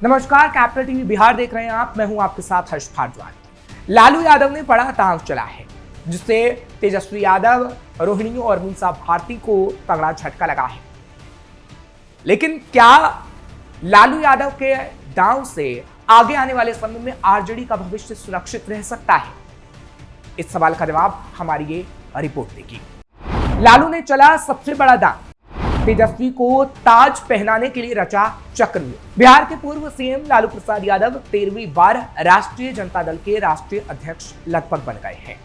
नमस्कार, capital TV Bihar देख रहे हैं आप। मैं हूं आपके साथ हर्ष भारद्वाज। लालू यादव ने बड़ा दांव चला है जिससे तेजस्वी यादव, रोहिणी और मीसा भारती को तगड़ा झटका लगा है। लेकिन क्या लालू यादव के दांव से आगे आने वाले समय में आरजेडी का भविष्य सुरक्षित रह सकता है? इस सवाल का जवाब हमारी ये रिपोर्ट देगी। लालू ने चला सबसे बड़ा दांव, तेजस्वी को ताज पहनाने के लिए रचा चक्रव्यूह। बिहार के पूर्व सीएम लालू प्रसाद यादव 13वीं बार राष्ट्रीय जनता दल के राष्ट्रीय अध्यक्ष लगभग बन गए हैं।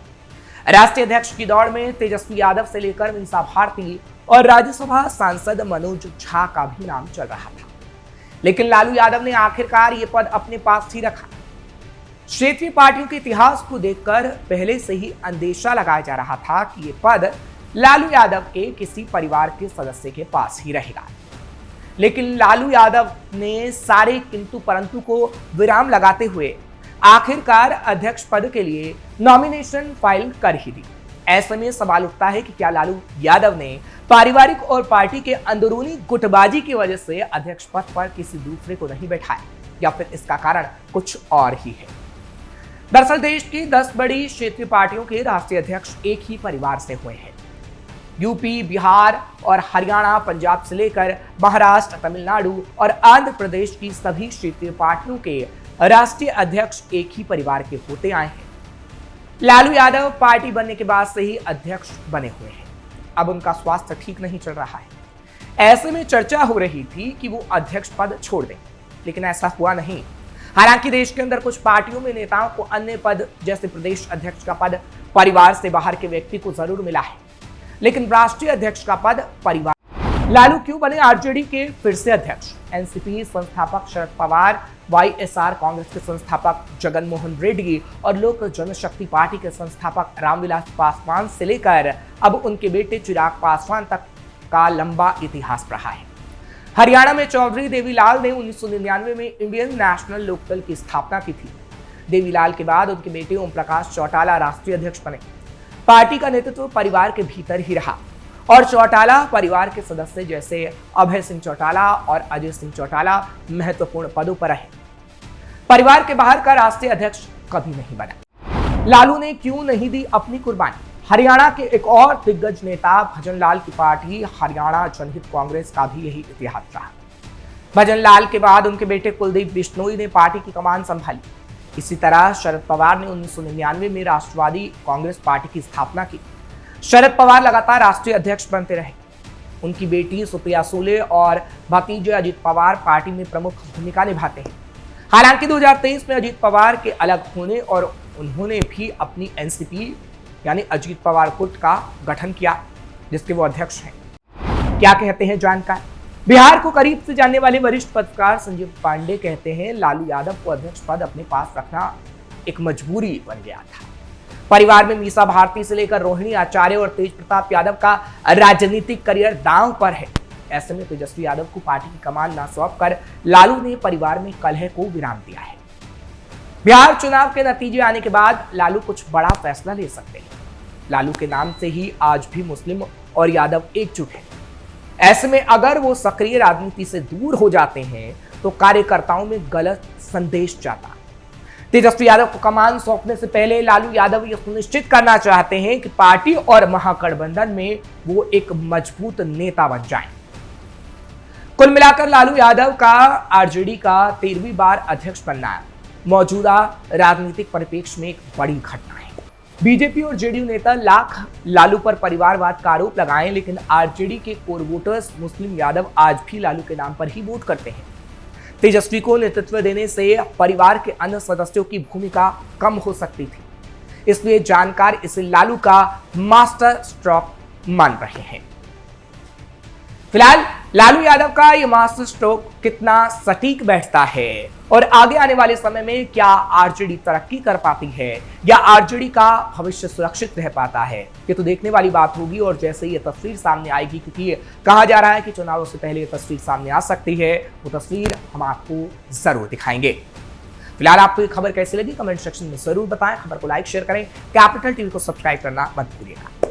राष्ट्रीय अध्यक्ष की दौड़ में तेजस्वी यादव से लेकर मीसा भारती और राज्यसभा सांसद मनोज झा का भी नाम चल रहा था, लेकिन लालू यादव ने आखिरकार ये पद अपने पास ही रखा। क्षेत्रीय पार्टियों के इतिहास को देखकर पहले से ही अंदेशा लगाया जा रहा था कि ये पद लालू यादव के किसी परिवार के सदस्य के पास ही रहेगा। लेकिन लालू यादव ने सारे किंतु परंतु को विराम लगाते हुए आखिरकार अध्यक्ष पद के लिए नॉमिनेशन फाइल कर ही दी। ऐसे में सवाल उठता है कि क्या लालू यादव ने पारिवारिक और पार्टी के अंदरूनी गुटबाजी की वजह से अध्यक्ष पद पर किसी दूसरे को नहीं बैठाया, या फिर इसका कारण कुछ और ही है। दरअसल देश की 10 बड़ी क्षेत्रीय पार्टियों के राष्ट्रीय अध्यक्ष एक ही परिवार से हुए हैं। यूपी, बिहार और हरियाणा, पंजाब से लेकर महाराष्ट्र, तमिलनाडु और आंध्र प्रदेश की सभी क्षेत्रीय पार्टियों के राष्ट्रीय अध्यक्ष एक ही परिवार के होते आए हैं। लालू यादव पार्टी बनने के बाद से ही अध्यक्ष बने हुए हैं। अब उनका स्वास्थ्य ठीक नहीं चल रहा है। ऐसे में चर्चा हो रही थी कि वो अध्यक्ष पद छोड़ दें, लेकिन ऐसा हुआ नहीं। हालांकि देश के अंदर कुछ पार्टियों में नेताओं को अन्य पद जैसे प्रदेश अध्यक्ष का पद परिवार से बाहर के व्यक्ति को जरूर मिला है, लेकिन राष्ट्रीय अध्यक्ष का पद परिवार। लालू क्यों बने आरजेडी के फिर से अध्यक्ष? एनसीपी संस्थापक शरद पवार, वाईएसआर कांग्रेस के संस्थापक जगन मोहन रेड्डी और लोक जनशक्ति पार्टी के संस्थापक रामविलास पासवान से लेकर अब उनके बेटे चिराग पासवान तक का लंबा इतिहास रहा है। हरियाणा में चौधरी देवीलाल ने 1999 में इंडियन नेशनल लोकदल की स्थापना की थी। देवीलाल के बाद उनके बेटे ओम प्रकाश चौटाला राष्ट्रीय अध्यक्ष बने। पार्टी का नेतृत्व परिवार के भीतर ही रहा और चौटाला परिवार के सदस्य जैसे अभय सिंह चौटाला और अजय सिंह चौटाला महत्वपूर्ण पदों पर रहे। परिवार के बाहर का राष्ट्रीय अध्यक्ष कभी नहीं बना। लालू ने क्यों नहीं दी अपनी कुर्बानी? हरियाणा के एक और दिग्गज नेता भजन लाल की पार्टी हरियाणा जनहित कांग्रेस का भी यही इतिहास रहा। भजन लाल के बाद उनके बेटे कुलदीप बिश्नोई ने पार्टी की कमान संभाली। इसी तरह शरद पवार ने 1999 में राष्ट्रवादी कांग्रेस पार्टी की स्थापना की। शरद पवार लगातार राष्ट्रीय अध्यक्ष बनते रहे। उनकी बेटी सुप्रिया सुले और भतीजे अजित पवार पार्टी में प्रमुख भूमिका निभाते हैं। हालांकि 2023 में अजित पवार के अलग होने और उन्होंने भी अपनी एनसीपी यानी अजित पवार गुट का गठन किया, जिसके वो अध्यक्ष हैं। क्या कहते हैं जानकार? बिहार को करीब से जानने वाले वरिष्ठ पत्रकार संजीव पांडे कहते हैं, लालू यादव को अध्यक्ष पद अपने पास रखना एक मजबूरी बन गया था। परिवार में मीसा भारती से लेकर रोहिणी आचार्य और तेज प्रताप यादव का राजनीतिक करियर दांव पर है। ऐसे में तेजस्वी यादव को पार्टी की कमान न सौंप कर लालू ने परिवार में कलह को विराम दिया है। बिहार चुनाव के नतीजे आने के बाद लालू कुछ बड़ा फैसला ले सकते हैं। लालू के नाम से ही आज भी मुस्लिम और यादव एकजुट हैं। ऐसे में अगर वो सक्रिय राजनीति से दूर हो जाते हैं तो कार्यकर्ताओं में गलत संदेश जाता। तेजस्वी यादव को कमान सौंपने से पहले लालू यादव ये सुनिश्चित करना चाहते हैं कि पार्टी और महागठबंधन में वो एक मजबूत नेता बन जाएं। कुल मिलाकर लालू यादव का आरजेडी का 13वीं बार अध्यक्ष बनना मौजूदा राजनीतिक परिप्रेक्ष्य में एक बड़ी घटना है। बीजेपी और जेडीयू नेता लाख लालू पर परिवारवाद का आरोप लगाएं, लेकिन आरजेडी के कोर वोटर्स मुस्लिम यादव आज भी लालू के नाम पर ही वोट करते हैं। तेजस्वी को नेतृत्व देने से परिवार के अन्य सदस्यों की भूमिका कम हो सकती थी, इसलिए जानकार इसे लालू का मास्टर स्ट्रोक मान रहे हैं। फिलहाल लालू यादव का ये मास्टर स्ट्रोक कितना सटीक बैठता है और आगे आने वाले समय में क्या आरजेडी तरक्की कर पाती है या आरजेडी का भविष्य सुरक्षित रह पाता है, ये तो देखने वाली बात होगी। और जैसे ये तस्वीर सामने आएगी, क्योंकि ये कहा जा रहा है कि चुनावों से पहले ये तस्वीर सामने आ सकती है, वो तस्वीर हम आपको जरूर दिखाएंगे। फिलहाल आपको ये खबर कैसी लगी कमेंट सेक्शन में जरूर बताएं। खबर को लाइक शेयर करें, कैपिटल टीवी को सब्सक्राइब करना मत भूलिएगा।